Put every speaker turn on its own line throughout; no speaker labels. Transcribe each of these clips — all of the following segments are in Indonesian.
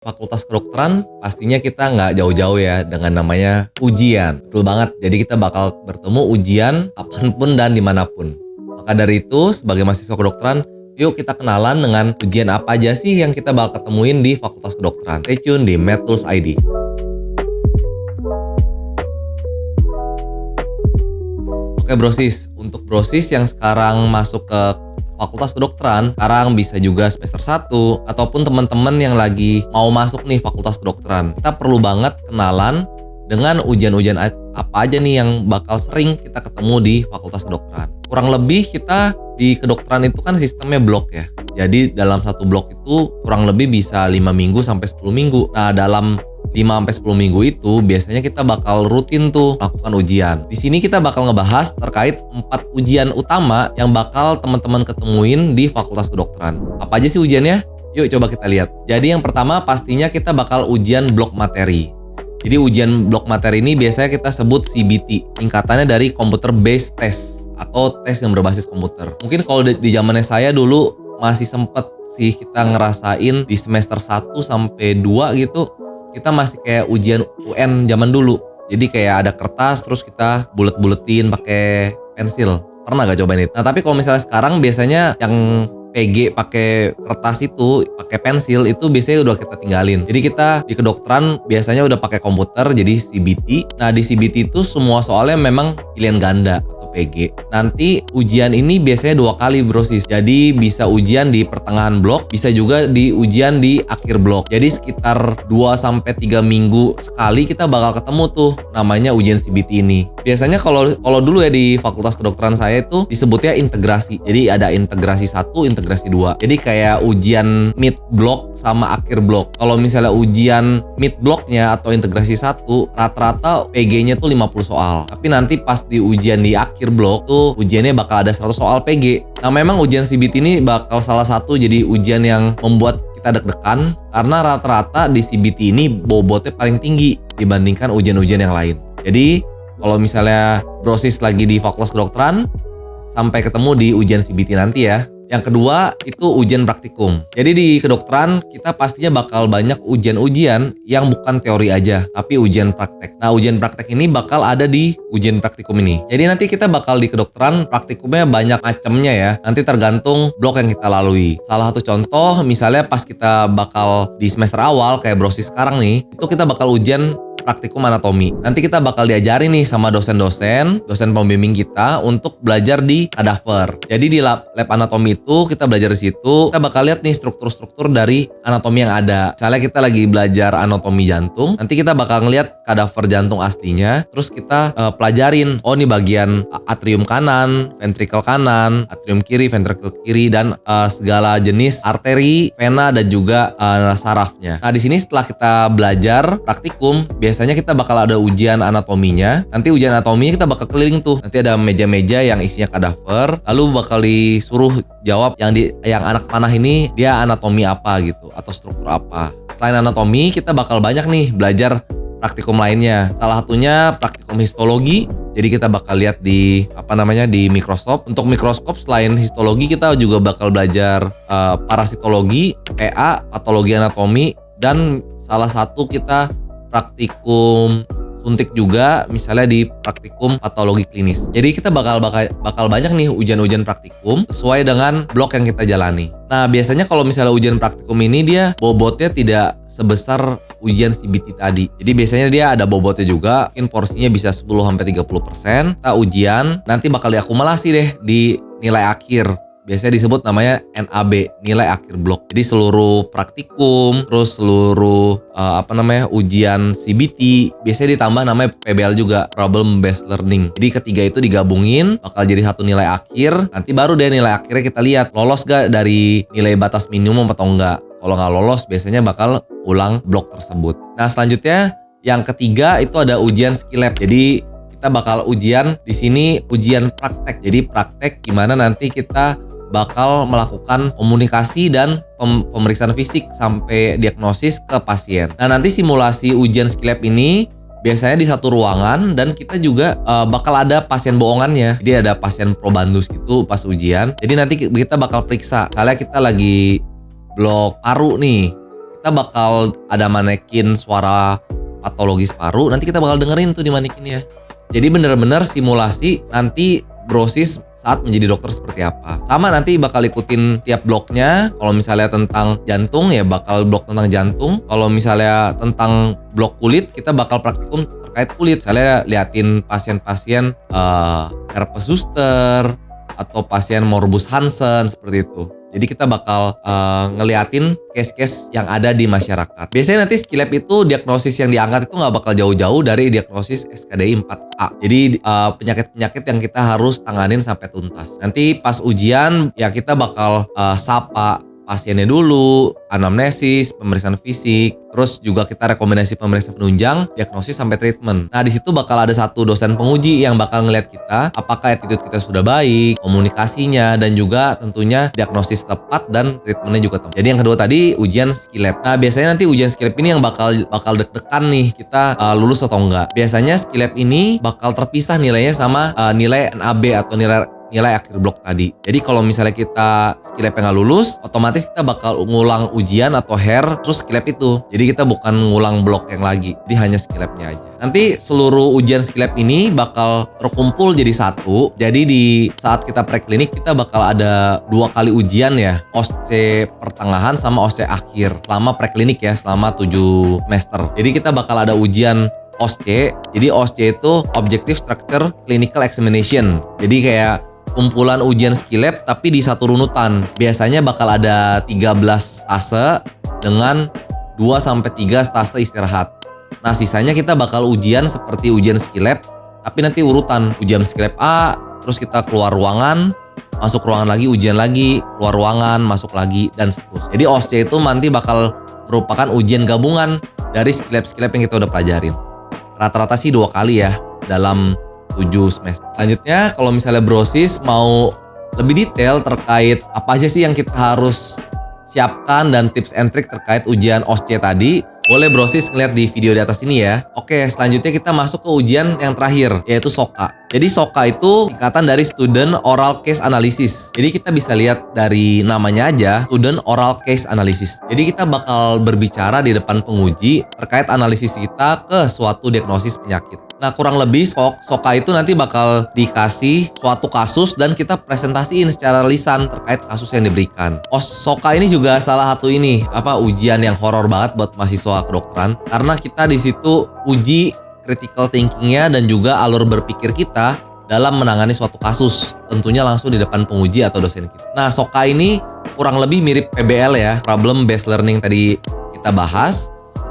Fakultas kedokteran pastinya kita nggak jauh-jauh ya dengan namanya ujian. Betul banget, jadi kita bakal bertemu ujian kapanpun dan dimanapun. Maka dari itu, sebagai mahasiswa kedokteran, yuk kita kenalan dengan ujian apa aja sih yang kita bakal ketemuin di Fakultas Kedokteran. Stay tune di Medtools ID. Oke brosis, untuk brosis yang sekarang masuk ke Fakultas Kedokteran, sekarang bisa juga semester 1 ataupun teman-teman yang lagi mau masuk nih Fakultas Kedokteran. Kita perlu banget kenalan dengan ujian-ujian apa aja nih yang bakal sering kita ketemu di Fakultas Kedokteran. Kurang lebih kita di kedokteran itu kan sistemnya blok ya. Jadi dalam satu blok itu kurang lebih bisa 5 minggu sampai 10 minggu. Nah, dalam 5-10 minggu itu biasanya kita bakal rutin tuh lakukan ujian. Di sini kita bakal ngebahas terkait 4 ujian utama yang bakal teman-teman ketemuin di Fakultas Kedokteran. Apa aja sih ujiannya? Yuk coba kita lihat. Jadi yang pertama pastinya kita bakal ujian blok materi. Jadi ujian blok materi ini biasanya kita sebut CBT. Singkatannya dari Computer Based Test atau tes yang berbasis komputer. Mungkin kalau di zamannya saya dulu masih sempet sih kita ngerasain di semester 1 sampai 2 gitu. Kita masih kayak ujian UN zaman dulu. Jadi kayak ada kertas terus kita bulet-buletin pakai pensil. Pernah gak cobain itu? Nah, tapi kalau misalnya sekarang biasanya yang PG pakai kertas itu, pakai pensil itu biasanya udah kita tinggalin. Jadi kita di kedokteran biasanya udah pakai komputer jadi CBT. Nah, di CBT itu semua soalnya memang pilihan ganda atau PG. Nanti ujian ini biasanya 2 kali brosis. Jadi bisa ujian di pertengahan blok, bisa juga di ujian di akhir blok. Jadi sekitar 2-3 minggu sekali kita bakal ketemu tuh namanya ujian CBT ini. Biasanya kalau dulu ya di Fakultas Kedokteran saya itu disebutnya integrasi. Jadi ada integrasi 1, integrasi 2. Jadi kayak ujian mid blok sama akhir blok. Kalau misalnya ujian mid bloknya atau integrasi 1, rata-rata PG-nya tuh 50 soal. Tapi nanti pas di ujian di akhir blok tuh ujiannya bakal ada 100 soal PG. Nah, memang ujian CBT ini bakal salah satu jadi ujian yang membuat kita deg-degan karena rata-rata di CBT ini bobotnya paling tinggi dibandingkan ujian-ujian yang lain. Jadi kalau misalnya brosis lagi di Fakultas Kedokteran, sampai ketemu di ujian CBT nanti ya. Yang kedua itu ujian praktikum. Jadi di kedokteran kita pastinya bakal banyak ujian-ujian yang bukan teori aja, tapi ujian praktek. Nah, ujian praktek ini bakal ada di ujian praktikum ini. Jadi nanti kita bakal di kedokteran praktikumnya banyak macamnya ya. Nanti tergantung blok yang kita lalui. Salah satu contoh misalnya pas kita bakal di semester awal kayak brosis sekarang nih, itu kita bakal ujian praktikum anatomi. Nanti kita bakal diajarin nih sama dosen pembimbing kita untuk belajar di kadaver. Jadi di lab anatomi itu kita belajar di situ, kita bakal lihat nih struktur-struktur dari anatomi yang ada. Misalnya kita lagi belajar anatomi jantung, nanti kita bakal ngeliat kadaver jantung aslinya, terus kita pelajarin, oh nih bagian atrium kanan, ventrikel kanan, atrium kiri, ventrikel kiri, dan segala jenis arteri, vena, dan juga sarafnya. Nah, di sini setelah kita belajar praktikum, biasanya kita bakal ada ujian anatominya. Nanti ujian anatominya kita bakal keliling tuh. Nanti ada meja-meja yang isinya kadaver. Lalu bakal disuruh jawab yang anak panah ini dia anatomi apa gitu atau struktur apa. Selain anatomi, kita bakal banyak nih belajar praktikum lainnya. Salah satunya praktikum histologi. Jadi kita bakal lihat di di mikroskop. Untuk mikroskop selain histologi kita juga bakal belajar parasitologi, PA, patologi anatomi, dan salah satu kita praktikum suntik juga misalnya di praktikum patologi klinis. Jadi kita bakal banyak nih ujian-ujian praktikum sesuai dengan blok yang kita jalani. Nah, biasanya kalau misalnya ujian praktikum ini dia bobotnya tidak sebesar ujian CBT tadi. Jadi biasanya dia ada bobotnya juga, mungkin porsinya bisa 10-30%. Kita ujian nanti bakal diakumulasi deh di nilai akhir. Biasanya disebut namanya NAB, nilai akhir blok. Jadi seluruh praktikum, terus seluruh ujian CBT, biasanya ditambah namanya PBL juga, Problem Based Learning. Jadi ketiga itu digabungin, bakal jadi satu nilai akhir. Nanti baru deh nilai akhirnya kita lihat lolos gak dari nilai batas minimum atau enggak. Kalau nggak lolos, biasanya bakal ulang blok tersebut. Nah, selanjutnya yang ketiga itu ada ujian skill lab. Jadi kita bakal ujian di sini ujian praktek. Jadi praktek gimana nanti kita bakal melakukan komunikasi dan pemeriksaan fisik sampai diagnosis ke pasien. Nah, nanti simulasi ujian skill lab ini biasanya di satu ruangan dan kita juga bakal ada pasien bohongannya. Jadi ada pasien probandus gitu pas ujian. Jadi nanti kita bakal periksa. Misalnya kita lagi blok paru nih. kita bakal ada manekin suara patologis paru, nanti kita bakal dengerin tuh di manekinnya. Jadi bener-bener simulasi nanti brosis saat menjadi dokter seperti apa. Sama nanti bakal ikutin tiap bloknya. Kalau misalnya tentang jantung ya bakal blok tentang jantung. Kalau misalnya tentang blok kulit, kita bakal praktikum terkait kulit. Misalnya liatin pasien-pasien herpes zoster atau pasien morbus Hansen seperti itu. Jadi kita bakal ngeliatin case-case yang ada di masyarakat. Biasanya nanti skill lab itu diagnosis yang diangkat itu nggak bakal jauh-jauh dari diagnosis SKDI 4A. Jadi penyakit-penyakit yang kita harus tanganin sampai tuntas. Nanti pas ujian ya kita bakal sapa pasiennya dulu, anamnesis, pemeriksaan fisik, terus juga kita rekomendasi pemeriksaan penunjang, diagnosis sampai treatment. Nah di situ bakal ada satu dosen penguji yang bakal ngeliat kita apakah attitude kita sudah baik, komunikasinya, dan juga tentunya diagnosis tepat dan treatmentnya juga tepat. Jadi yang kedua tadi ujian skill lab. Nah biasanya nanti ujian skill lab ini yang bakal deg-degan nih kita lulus atau enggak. Biasanya skill lab ini bakal terpisah nilainya sama nilai NAB atau nilai akhir blok tadi. Jadi kalau misalnya kita skill lab yang nggak lulus, otomatis kita bakal ngulang ujian atau terus skill lab itu. Jadi kita bukan ngulang blok yang lagi, jadi hanya skill labnya aja. Nanti seluruh ujian skill lab ini bakal terkumpul jadi satu. Jadi di saat kita preklinik kita bakal ada 2 kali ujian ya, OSCE pertengahan sama OSCE akhir selama preklinik ya, selama 7 semester. Jadi kita bakal ada ujian OSCE. Jadi OSCE itu Objective Structure Clinical Examination. Jadi kayak kumpulan ujian skill lab tapi di satu runutan. Biasanya bakal ada 13 stase dengan 2-3 stase istirahat. Nah sisanya kita bakal ujian seperti ujian skill lab tapi nanti urutan. Ujian skill lab A, terus kita keluar ruangan, masuk ruangan lagi, ujian lagi, keluar ruangan, masuk lagi, dan seterusnya. Jadi OSCE itu nanti bakal merupakan ujian gabungan dari skill lab yang kita udah pelajarin. Rata-rata sih 2 kali ya dalam 7 semester. Selanjutnya kalau misalnya brosis mau lebih detail terkait apa aja sih yang kita harus siapkan dan tips and trick terkait ujian OSCE tadi, boleh brosis ngeliat di video di atas ini ya. Oke, selanjutnya kita masuk ke ujian yang terakhir, yaitu SOCA. Jadi SOCA itu singkatan dari Student Oral Case Analysis. Jadi kita bisa lihat dari namanya aja, Student Oral Case Analysis. Jadi kita bakal berbicara di depan penguji terkait analisis kita ke suatu diagnosis penyakit. Nah kurang lebih SOCA itu nanti bakal dikasih suatu kasus dan kita presentasiin secara lisan terkait kasus yang diberikan. SOCA ini juga salah satu ujian yang horor banget buat mahasiswa kedokteran karena kita di situ uji critical thinkingnya dan juga alur berpikir kita dalam menangani suatu kasus, tentunya langsung di depan penguji atau dosen kita. Nah SOCA ini kurang lebih mirip PBL ya, Problem Based Learning tadi kita bahas.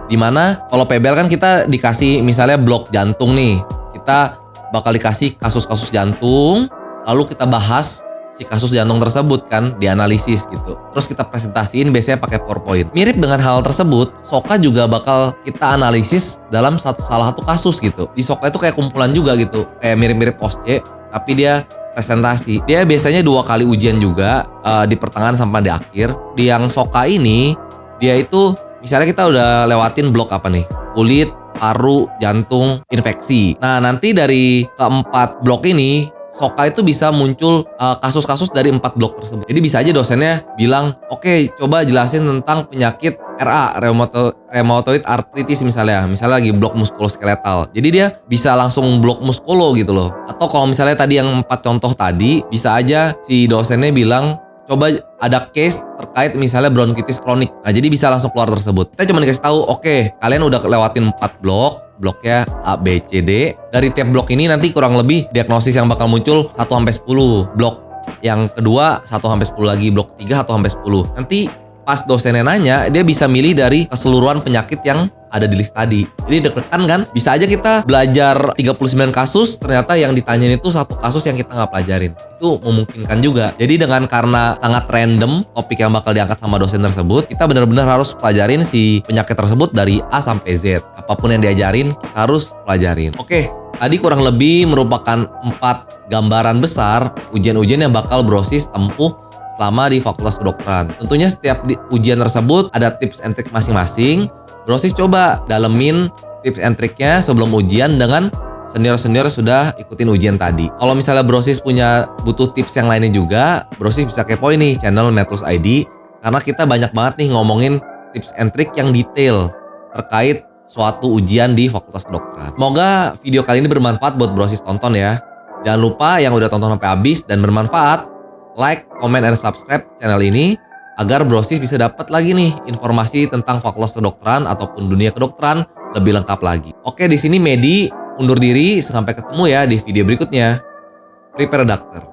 Dimana kalau PBL kan kita dikasih misalnya blok jantung nih, kita bakal dikasih kasus-kasus jantung, lalu kita bahas si kasus jantung tersebut kan, dianalisis gitu. Terus kita presentasiin biasanya pakai PowerPoint. Mirip dengan hal tersebut, SOCA juga bakal kita analisis dalam salah satu kasus gitu. Di SOCA itu kayak kumpulan juga gitu, kayak mirip-mirip OSCE, tapi dia presentasi. Dia biasanya 2 kali ujian juga, di pertengahan sampai di akhir. Di yang SOCA ini, dia itu misalnya kita udah lewatin blok apa nih? Kulit, paru, jantung, infeksi. Nah nanti dari keempat blok ini, SOCA itu bisa muncul kasus-kasus dari 4 blok tersebut. Jadi bisa aja dosennya bilang, oke, coba jelasin tentang penyakit RA, rheumatoid arthritis misalnya lagi blok muskuloskeletal. Jadi dia bisa langsung blok muskulo gitu loh. Atau kalau misalnya tadi yang 4 contoh tadi, bisa aja si dosennya bilang, coba ada case terkait misalnya bronkitis kronik. Nah, jadi bisa langsung keluar tersebut. Kita cuma dikasih tahu, oke, kalian udah lewatin 4 bloknya A, B, C, D. Dari tiap blok ini nanti kurang lebih diagnosis yang bakal muncul 1-10. Blok yang kedua 1-10 lagi, blok 3 1-10. Nanti pas dosennya nanya, dia bisa milih dari keseluruhan penyakit yang ada di list tadi. Jadi deg-degan kan? Bisa aja kita belajar 39 kasus, ternyata yang ditanyain itu 1 kasus yang kita nggak pelajarin. Itu memungkinkan juga. Jadi karena sangat random topik yang bakal diangkat sama dosen tersebut, kita benar-benar harus pelajarin si penyakit tersebut dari A sampai Z. Apapun yang diajarin, kita harus pelajarin. Oke, tadi kurang lebih merupakan 4 gambaran besar ujian-ujian yang bakal brosis tempuh selama di Fakultas Kedokteran. Tentunya setiap ujian tersebut ada tips and trick masing-masing. Brosis coba dalemin tips and tricknya sebelum ujian dengan senior-senior sudah ikutin ujian tadi. Kalau misalnya brosis butuh tips yang lainnya juga, brosis bisa kepoin nih channel Metrus ID karena kita banyak banget nih ngomongin tips and trick yang detail terkait suatu ujian di Fakultas Kedokteran. Semoga video kali ini bermanfaat buat Brosis tonton ya. Jangan lupa yang udah tonton sampai habis dan bermanfaat, like, comment, and subscribe channel ini agar Brosis bisa dapat lagi nih informasi tentang Fakultas Kedokteran ataupun dunia kedokteran lebih lengkap lagi. Oke, di sini Medi undur diri, sampai ketemu ya di video berikutnya. Prepare Doctor.